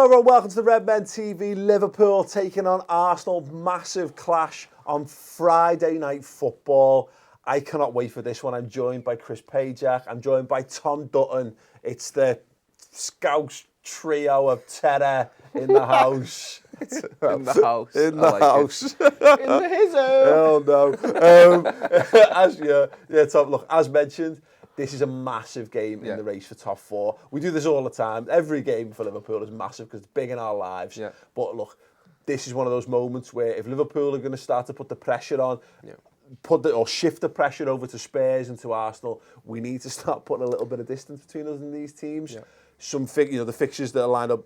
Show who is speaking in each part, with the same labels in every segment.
Speaker 1: Hello everyone, welcome to the Redmen TV. Liverpool taking on Arsenal. Massive clash on Friday night football. I cannot wait for this one. I'm joined by Chris Pajak. I'm joined by Tom Dutton. It's the Scouse trio of terror in the house.
Speaker 2: In the house.
Speaker 1: In the house.
Speaker 2: In the hizzo.
Speaker 1: Oh no. Tom, look, as mentioned, this is a massive game in the race for top four. We do this all the time. Every game for Liverpool is massive because it's big in our lives. Yeah. But look, this is one of those moments where if Liverpool are going to start to put the pressure on, or shift the pressure over to Spurs and to Arsenal, we need to start putting a little bit of distance between us and these teams. Yeah. The fixtures that are lined up,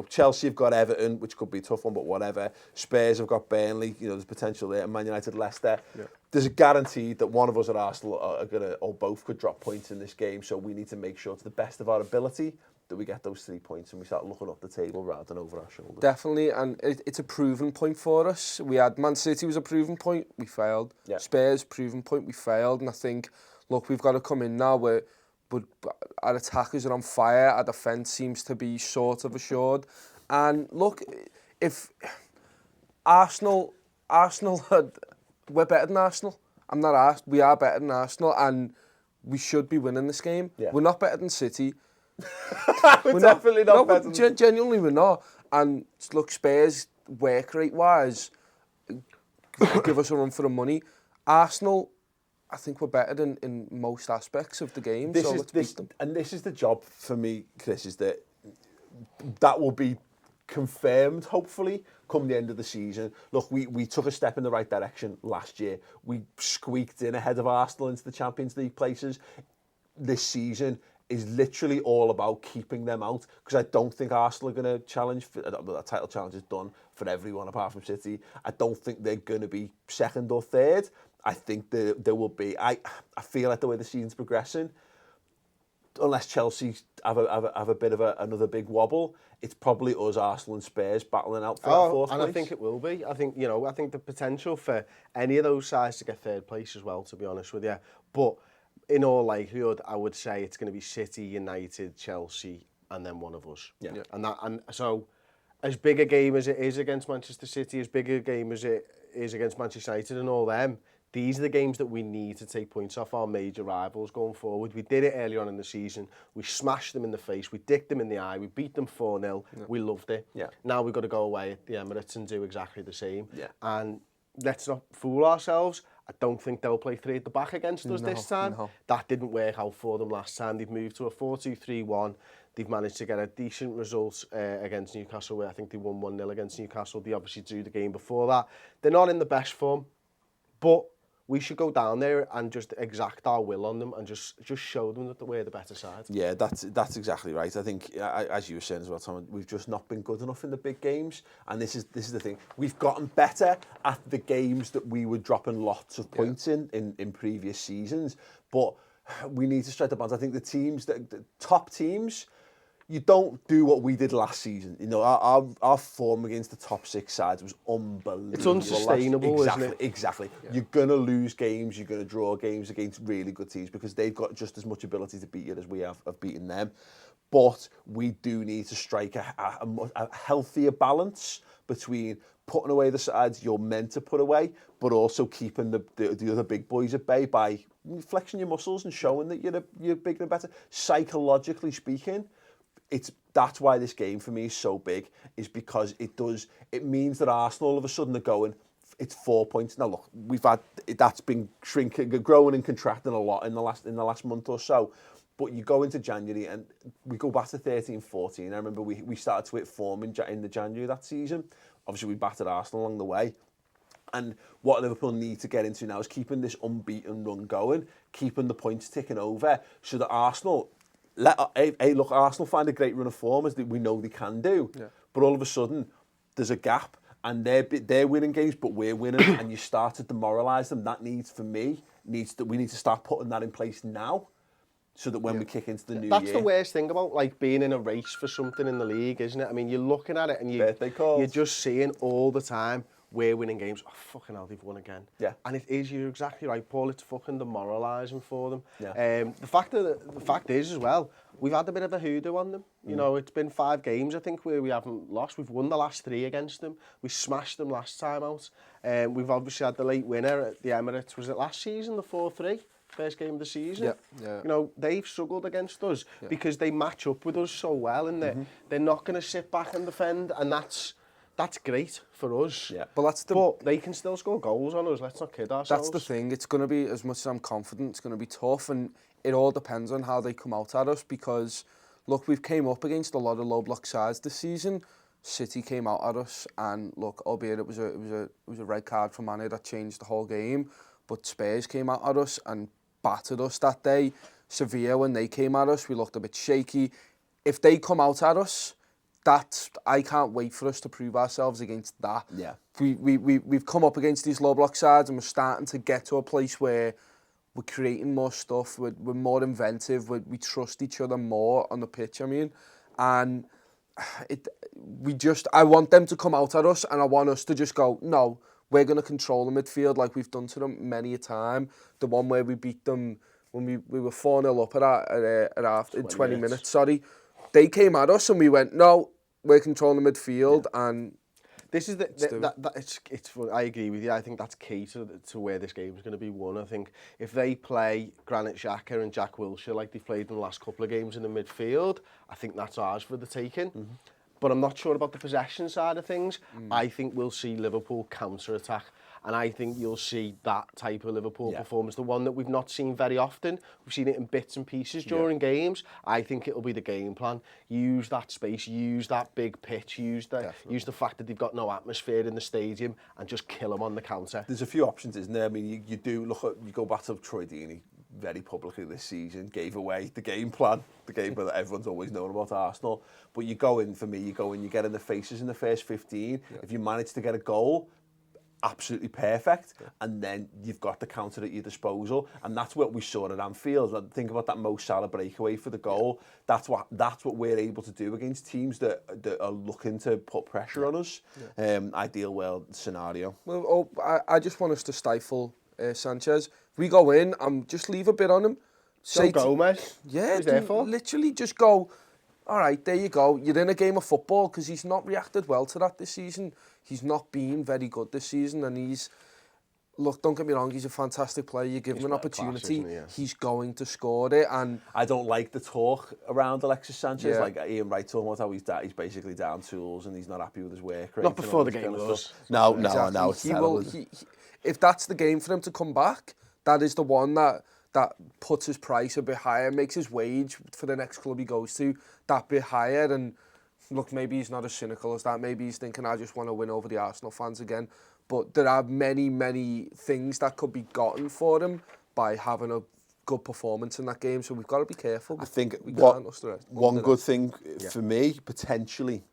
Speaker 1: Chelsea have got Everton, which could be a tough one, but whatever. Spurs have got Burnley, there's potential there. Man United, Leicester. Yeah. There's a guarantee that one of us at Arsenal are going to, or both could drop points in this game, so we need to make sure to the best of our ability that we get those 3 points and we start looking up the table rather than over our shoulder.
Speaker 2: Definitely, and it's a proven point for us. We had Man City was a proven point, we failed. Yeah. Spurs, proven point, we failed. And I think, look, we've got to come in now where our attackers are on fire, our defence seems to be sort of assured. And look, if Arsenal, we're better than Arsenal. I'm not asked. We are better than Arsenal, and we should be winning this game. Yeah. We're not better than City.
Speaker 1: we're definitely not better than...
Speaker 2: Genuinely, we're not. And look, Spurs, work rate-wise, give us a run for the money. Arsenal, I think we're better in most aspects of the game, let's beat them.
Speaker 1: And this is the job for me, Chris, is that will be confirmed, hopefully, come the end of the season. Look, we took a step in the right direction last year. We squeaked in ahead of Arsenal into the Champions League places. This season is literally all about keeping them out, because I don't think Arsenal are going to challenge. That title challenge is done for everyone apart from City. I don't think they're going to be second or third. I think there will be. I feel like the way the season's progressing, unless Chelsea have a bit of another big wobble, it's probably us, Arsenal and Spurs battling out for that fourth place.
Speaker 3: I think it will be. I think the potential for any of those sides to get third place as well, to be honest with you. But in all likelihood, I would say it's going to be City, United, Chelsea, and then one of us. Yeah. And so, as big a game as it is against Manchester City, as big a game as it is against Manchester United and all them, these are the games that we need to take points off our major rivals going forward. We did it early on in the season. We smashed them in the face. We dicked them in the eye. We beat them 4-0. Yeah. We loved it. Yeah. Now we've got to go away at the Emirates and do exactly the same. Yeah. And let's not fool ourselves. I don't think they'll play 3 at the back against us this time. No. That didn't work out for them last time. They've moved to a 4-2-3-1. They've managed to get a decent result against Newcastle, where I think they won 1-0 against Newcastle. They obviously drew the game before that. They're not in the best form, but we should go down there and just exact our will on them and just show them that we're the better side.
Speaker 1: Yeah, that's exactly right. I think, as you were saying as well, Tom, we've just not been good enough in the big games, and this is the thing. We've gotten better at the games that we were dropping lots of points in previous seasons, but we need to strike the balance. I think the top teams, you don't do what we did last season. Our form against the top 6 sides was unbelievable.
Speaker 3: It's unsustainable, isn't it?
Speaker 1: Exactly. Yeah. You're going to lose games, you're going to draw games against really good teams because they've got just as much ability to beat you as we have of beating them. But we do need to strike a healthier balance between putting away the sides you're meant to put away, but also keeping the other big boys at bay by flexing your muscles and showing that you're bigger and better. Psychologically speaking, that's why this game for me is so big, is because it means that Arsenal all of a sudden are going, it's 4 points. Now look, that's been growing and contracting a lot in the last month or so. But you go into January and we go back to 13-14. I remember we started to hit form in the January that season. Obviously we battered Arsenal along the way. And what Liverpool need to get into now is keeping this unbeaten run going, keeping the points ticking over, so that Arsenal... look, Arsenal find a great run of form, as we know they can do. Yeah. But all of a sudden, there's a gap, and they're winning games, but we're winning, and you start to demoralise them. That we need to start putting that in place now, so that when we kick into the new year...
Speaker 3: That's the worst thing about being in a race for something in the league, isn't it? I mean, you're looking at it, and you're just seeing all the time, we're winning games. Oh, fucking hell, they've won again.
Speaker 1: Yeah.
Speaker 3: And it is, you're exactly right, Paul. It's fucking demoralising for them.
Speaker 1: Yeah.
Speaker 3: The fact is as well, we've had a bit of a hoodoo on them. You know, it's been 5 games, I think, where we haven't lost. We've won the last 3 against them. We smashed them last time out. We've obviously had the late winner at the Emirates. Was it last season, the 4-3? First game of the season.
Speaker 2: Yeah.
Speaker 3: You know, they've struggled against us because they match up with us so well, and they're not going to sit back and defend, and that's great for us.
Speaker 1: Yeah.
Speaker 3: But they can still score goals on us. Let's not kid ourselves.
Speaker 2: That's the thing. It's going to be, as much as I'm confident, it's going to be tough, and it all depends on how they come out at us, because look, we've came up against a lot of low block sides this season. City came out at us, and look, albeit it was a red card for Mane that changed the whole game, but Spurs came out at us and battered us that day. Sevilla, when they came at us, we looked a bit shaky. If they come out at us, I can't wait for us to prove ourselves against that.
Speaker 1: Yeah.
Speaker 2: We've come up against these low block sides, and we're starting to get to a place where we're creating more stuff, we're more inventive, we trust each other more on the pitch, I mean. And I want them to come out at us, and I want us to just go, no, we're going to control the midfield like we've done to them many a time. The one where we beat them when we were 4-0 up in 20 minutes. Sorry. They came at us and we went, no, we're controlling the midfield. And
Speaker 3: this is it's I agree with you. I think that's key to where this game is going to be won. I think if they play Granit Xhaka and Jack Wilshere like they've played in the last couple of games in the midfield, I think that's ours for the taking. But I'm not sure about the possession side of things. I think we'll see Liverpool counter-attack. And I think you'll see that type of Liverpool performance, the one that we've not seen very often. We've seen it in bits and pieces during games. I think it'll be the game plan. Use that space, use that big pitch, use the fact that they've got no atmosphere in the stadium, and just kill them on the counter.
Speaker 1: There's a few options, isn't there? I mean, you go back to Troy Deeney very publicly this season, gave away the game plan, the game that everyone's always known about Arsenal. But you get in the faces in the first 15. If you manage to get a goal, absolutely perfect, and then you've got the counter at your disposal, and that's what we saw at Anfield. Think about that Mo Salah breakaway for the goal. That's what we're able to do against teams that are looking to put pressure on us. Ideal world scenario.
Speaker 2: Well, I just want us to stifle Sanchez. If we go in and just leave a bit on him,
Speaker 3: Say Gomez.
Speaker 2: Yeah, literally just go, all right, there you go. You're in a game of football, because he's not reacted well to that this season. He's not been very good this season, and look, don't get me wrong, he's a fantastic player. You give him an opportunity, he's going to score it. And
Speaker 1: I don't like the talk around Alexis Sanchez, like Ian Wright talking about how he's basically down tools and he's not happy with his work rate.
Speaker 3: Not before the game was.
Speaker 1: No, it's terrible.
Speaker 2: If that's the game for him to come back, that is the one that puts his price a bit higher, makes his wage for the next club he goes to that bit higher. And look, maybe he's not as cynical as that. Maybe he's thinking, I just want to win over the Arsenal fans again. But there are many, many things that could be gotten for him by having a good performance in that game. So we've got to be careful.
Speaker 1: I think one good thing for me, potentially,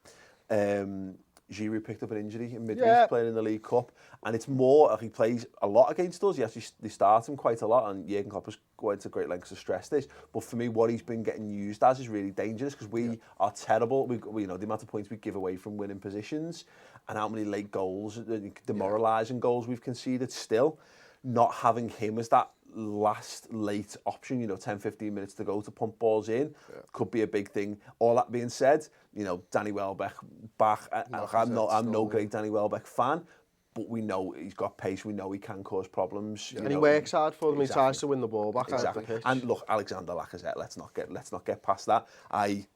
Speaker 1: Giroud picked up an injury in midweek playing in the League Cup, and it's more he plays a lot against us. Yes, they start him quite a lot, and Jurgen Klopp has gone to great lengths to stress this. But for me, what he's been getting used as is really dangerous, because we are terrible. We the amount of points we give away from winning positions, and how many late goals, demoralising goals we've conceded. Still, not having him as that last late option, 10-15 minutes to go to pump balls in, could be a big thing. All that being said, Danny Welbeck back. I'm no great Danny Welbeck fan, but we know he's got pace. We know he can cause problems.
Speaker 3: And he works hard for them. Exactly. He tries to win the ball back out of the pitch.
Speaker 1: And look, Alexander Lacazette. Let's not get past that. I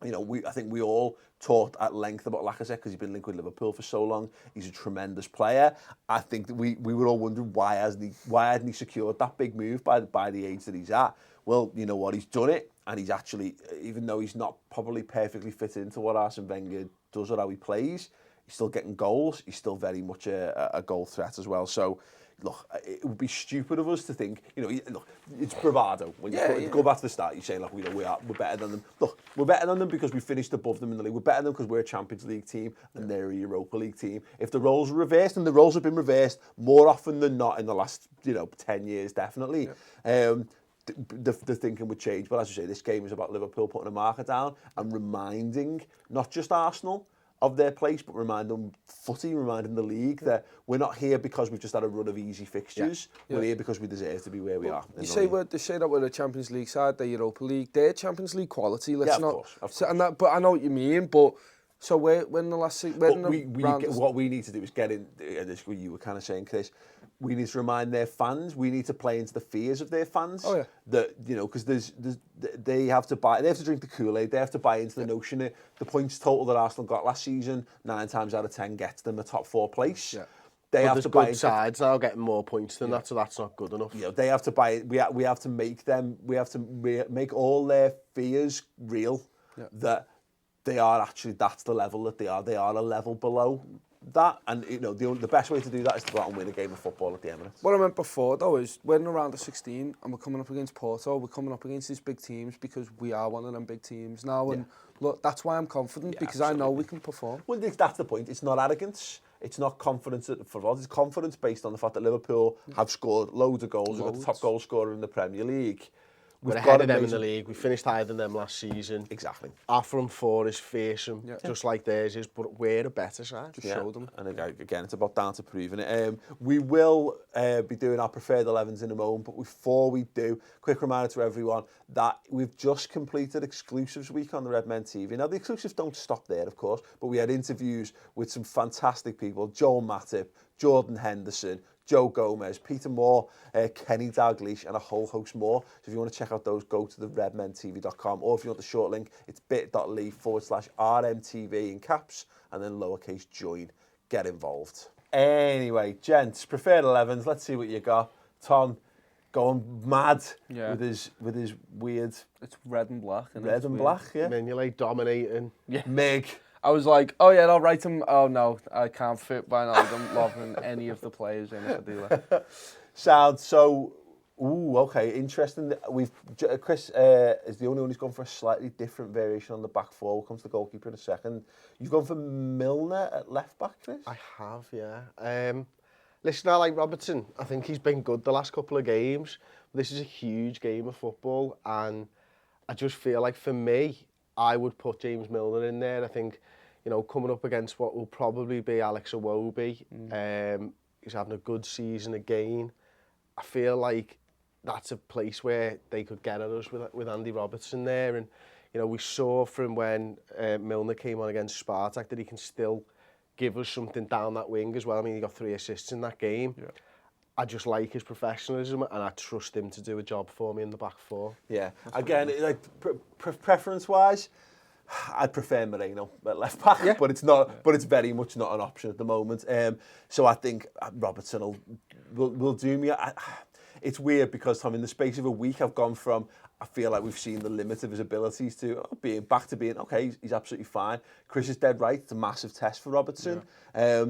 Speaker 1: think we all talked at length about Lacazette because he's been linked with Liverpool for so long. He's a tremendous player. I think that we were all wondering why hadn't he secured that big move by the age that he's at. Well, you know what, he's done it, and he's actually, even though he's not probably perfectly fit into what Arsene Wenger does or how he plays, he's still getting goals. He's still very much a goal threat as well. So, look, it would be stupid of us to think, look, it's bravado. When you go back to the start, you're saying, look, we're better than them. Look, we're better than them because we finished above them in the league. We're better than them because we're a Champions League team and they're a Europa League team. If the roles are reversed, and the roles have been reversed more often than not in the last, 10 years, definitely, the thinking would change. But as you say, this game is about Liverpool putting a marker down and reminding not just Arsenal of their place, but remind them reminding the league that we're not here because we've just had a run of easy fixtures. We're here because we deserve to be where we are.
Speaker 2: They say that we're a Champions League side, the Europa League. They're Champions League quality. Let's
Speaker 1: of course.
Speaker 2: But I know what you mean. But so when the last
Speaker 1: what we need to do is get in. This what you were kind of saying, Chris. We need to remind their fans. We need to play into the fears of their fans.
Speaker 2: Oh yeah.
Speaker 1: That because they have to drink the Kool-Aid. They have to buy into the notion that the points total that Arsenal got last season, 9 times out of 10 gets them a top 4 place.
Speaker 3: Yeah.
Speaker 1: They have to buy
Speaker 3: good sides now getting more points than that, so that's not good enough.
Speaker 1: They have to buy. We have to make them. We have to make all their fears real. Yeah. That they are actually, that's the level that they are. They are a level below that, and the best way to do that is to go out and win a game of football at the Emirates.
Speaker 2: What I meant before though is when around the 16 and we're coming up against Porto, we're coming up against these big teams because we are one of them big teams now, and look, that's why I'm confident, because absolutely. I know we can perform. Well,
Speaker 1: that's the point. It's not arrogance. It's not confidence for us. It's confidence based on the fact that Liverpool have scored loads of goals. We've got the top goal scorer in the Premier League.
Speaker 3: We're ahead of them in the league. We finished higher than them last season.
Speaker 1: Exactly.
Speaker 3: Our front four is fearsome, just like theirs is, but we're a better side.
Speaker 2: Just show them.
Speaker 1: And again, it's about down to proving it. We will be doing our preferred 11s in a moment, but before we do, quick reminder to everyone that we've just completed Exclusives Week on the Redmen TV. Now, the exclusives don't stop there, of course, but we had interviews with some fantastic people: Joel Matip, Jordan Henderson, Joe Gomez, Peter Moore, Kenny Dalglish, and a whole host more. So if you want to check out those, go to the redmentv.com, or if you want the short link, it's bit.ly/RMTV in caps, and then lowercase join. Get involved. Anyway, gents, preferred 11s. Let's see what you got. Tom, going mad with his weird.
Speaker 2: It's red and black.
Speaker 1: Red and black, yeah.
Speaker 3: Mignolet dominating.
Speaker 2: Yeah.
Speaker 1: Mig.
Speaker 2: I was like, oh yeah, I'll write him. Oh no, I can't fit Wijnaldum, Lovren, any of the players in if I do that.
Speaker 1: Sound so. Ooh, okay, interesting. Chris is the only one who's gone for a slightly different variation on the back four. We'll come to the goalkeeper in a second. You've gone for Milner at left back, Chris?
Speaker 3: I have, yeah. Listen, I like Robertson. I think he's been good the last couple of games. This is a huge game of football, and I just feel like for me, I would put James Milner in there. I think, coming up against what will probably be Alex Iwobi, he's having a good season again. I feel like that's a place where they could get at us with Andy Robertson there. And, we saw from when Milner came on against Spartak that he can still give us something down that wing as well. I mean, he got 3 assists in that game. Yeah. I just like his professionalism, and I trust him to do a job for me in the back four.
Speaker 1: Yeah. Again, like preference-wise, I'd prefer Moreno at left back, but it's not. But it's very much not an option at the moment. So I think Robertson will do me. It's weird because, Tom, in the space of a week, I've gone from, I feel like we've seen the limit of his abilities to being back to being, okay, he's absolutely fine. Chris is dead right. It's a massive test for Robertson. Yeah.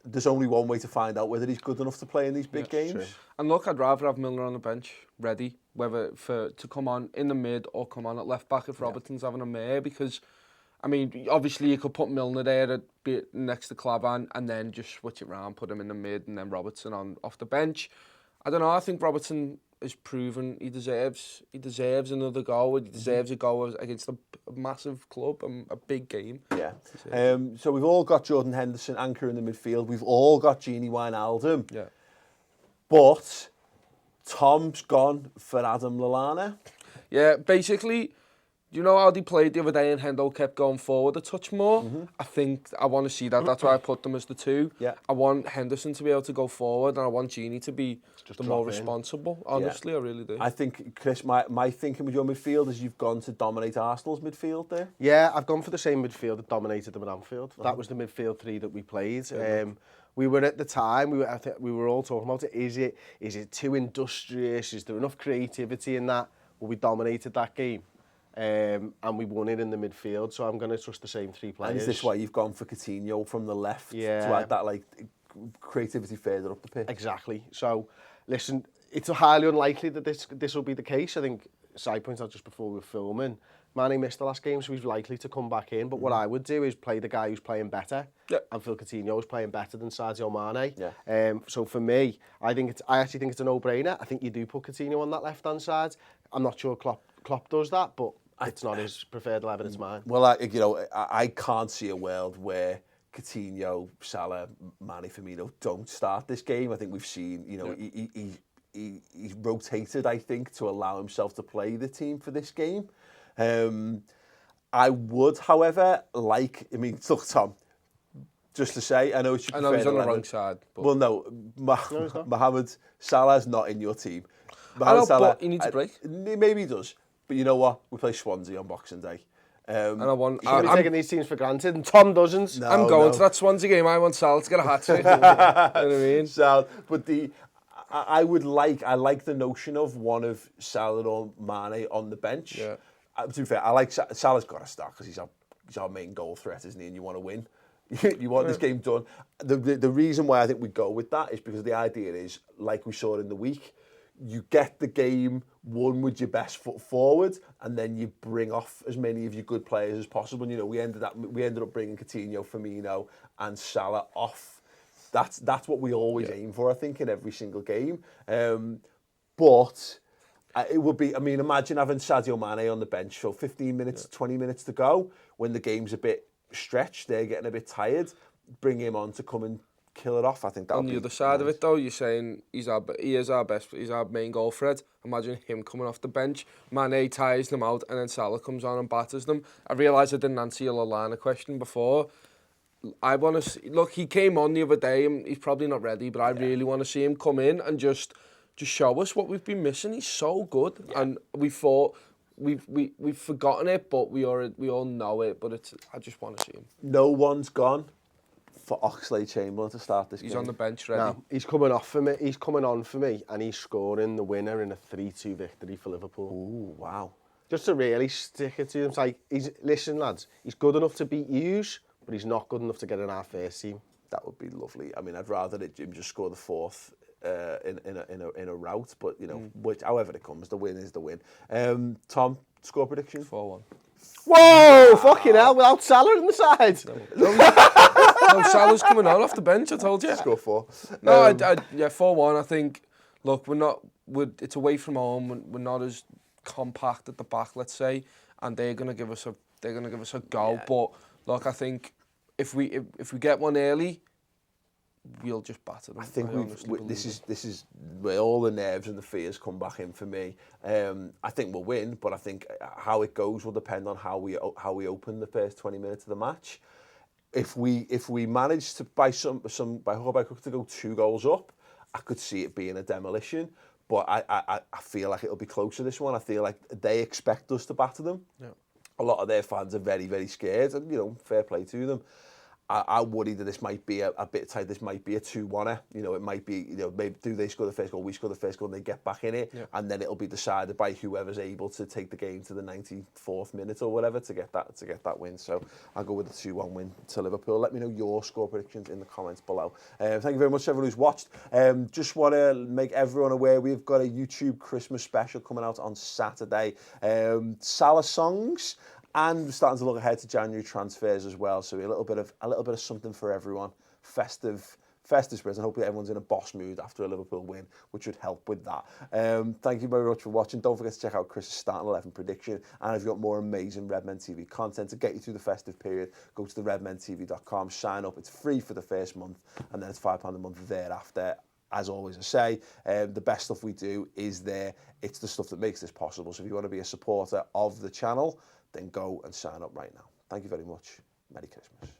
Speaker 1: There's only one way to find out whether he's good enough to play in these big games. True.
Speaker 2: And look, I'd rather have Milner on the bench, ready, whether to come on in the mid or come on at left back if Robertson's having a mare, because, I mean, obviously you could put Milner there next to Clavan and then just switch it around, put him in the mid and then Robertson off the bench. I don't know, I think Robertson has proven he deserves another goal. He deserves a goal against a massive club and a big game.
Speaker 1: Yeah. So we've all got Jordan Henderson anchor in the midfield. We've all got Gini Wijnaldum. Yeah. But Tom's gone for Adam Lallana.
Speaker 2: Yeah, basically, you know how they played the other day and Hendo kept going forward a touch more? Mm-hmm. I think I want to see that. That's why I put them as the two. Yeah. I want Henderson to be able to go forward, and I want Gini to be just the more responsible. Honestly, I really do.
Speaker 1: I think, Chris, my thinking with your midfield is you've gone to dominate Arsenal's midfield there.
Speaker 3: Yeah, I've gone for the same midfield that dominated them at Anfield. That was the midfield three that we played. We were at the time, we were all talking about it. Is it too industrious? Is there enough creativity in that? Well, we dominated that game. And we won it in the midfield, so I'm going to trust the same 3 players.
Speaker 1: And is this why you've gone for Coutinho from the left to add that creativity further up the pitch?
Speaker 3: Exactly. So, listen, it's highly unlikely that this will be the case. I think, side point out just before we were filming, Mane missed the last game, so he's likely to come back in. But what I would do is play the guy who's playing better. Yeah. And Phil Coutinho is playing better than Sadio Mane. Yeah. So for me, I actually think it's a no-brainer. I think you do put Coutinho on that left-hand side. I'm not sure Klopp does that, but it's not his preferred 11, it's mine.
Speaker 1: Well, I can't see a world where Coutinho, Salah, Mane, Firmino don't start this game. I think we've seen, he's rotated, I think, to allow himself to play the team for this game. I would, however, look, Tom, just to say, I know it's your preferred 11.
Speaker 2: He's on the wrong side. But...
Speaker 1: Well, no, Mohamed Salah's not in your team.
Speaker 2: But he needs a break.
Speaker 1: Maybe he does. But you know what? We play Swansea on Boxing Day.
Speaker 3: And I'm taking these teams for granted, and Tom doesn't.
Speaker 2: No, I'm going to that Swansea game. I want Salah to get a hat-trick. You know what I mean?
Speaker 1: So, but I like the notion of one of Salah or Mane on the bench.
Speaker 2: Yeah.
Speaker 1: To be fair, I like Salah's got to start because he's our main goal threat, isn't he? And you want to win. You want this game done. The reason why I think we go with that is because the idea is, like we saw in the week, you get the game won with your best foot forward, and then you bring off as many of your good players as possible. And, we ended up bringing Coutinho, Firmino, and Salah off. That's what we always aim for, I think, in every single game. But it would be, imagine having Sadio Mane on the bench for 15 minutes, 20 minutes to go when the game's a bit stretched, they're getting a bit tired. Bring him on to come and kill it off. I think that.
Speaker 2: On the other side of it, though, you're saying he is our best, he's our main goal threat. Imagine him coming off the bench, Mane tires them out, and then Salah comes on and batters them. I realise I didn't answer your Lallana question before. I want to look. He came on the other day, and he's probably not ready, but I really want to see him come in and just show us what we've been missing. He's so good, and we thought. We've forgotten it, but we all know it. But I just want to see him.
Speaker 1: No one's gone for Oxlade-Chamberlain to start this game.
Speaker 2: He's on the bench ready.
Speaker 3: No, he's coming off for me. He's coming on for me, and he's scoring the winner in a 3-2 victory for Liverpool.
Speaker 1: Ooh, wow!
Speaker 3: Just to really stick it to him, it's like listen, lads. He's good enough to beat yous, but he's not good enough to get in our first team.
Speaker 1: That would be lovely. I'd rather him just score the fourth. In a rout, but however it comes, the win is the win. Tom, score prediction?
Speaker 2: 4-1.
Speaker 3: Whoa, fucking hell! Without Salah in the side.
Speaker 2: No, Salah's coming on off the bench. I told you.
Speaker 1: Score 4.
Speaker 2: No, 4-1. I think. Look, it's away from home. We're not as compact at the back, let's say, and they're gonna give us a go. Yeah. But look, I think if we get one early, we'll just batter them.
Speaker 1: I think this is where all the nerves and the fears come back in for me. I think we'll win, but I think how it goes will depend on how we open the first 20 minutes of the match. If we manage to by hook or by crook to go 2 goals up, I could see it being a demolition. But I feel like it'll be closer this one. I feel like they expect us to batter them. Yeah. A lot of their fans are very, very scared, and fair play to them. I worry that this might be a bit tight. This might be a 2-1er. It might be, maybe do they score the first goal, we score the first goal, and they get back in it, and then it'll be decided by whoever's able to take the game to the 94th minute or whatever to get that win. So I'll go with the 2-1 win to Liverpool. Let me know your score predictions in the comments below. Thank you very much to everyone who's watched. Just want to make everyone aware we've got a YouTube Christmas special coming out on Saturday. Salah songs. And we're starting to look ahead to January transfers as well. So a little bit of something for everyone. Festive spirit, and hopefully everyone's in a boss mood after a Liverpool win, which would help with that. Thank you very much for watching. Don't forget to check out Chris's starting 11 prediction. And if you've got more amazing Redmen TV content to get you through the festive period, go to the redmentv.com, sign up. It's free for the first month, and then it's £5 a month thereafter. As always, I say, the best stuff we do is there. It's the stuff that makes this possible. So if you want to be a supporter of the channel, then go and sign up right now. Thank you very much. Merry Christmas.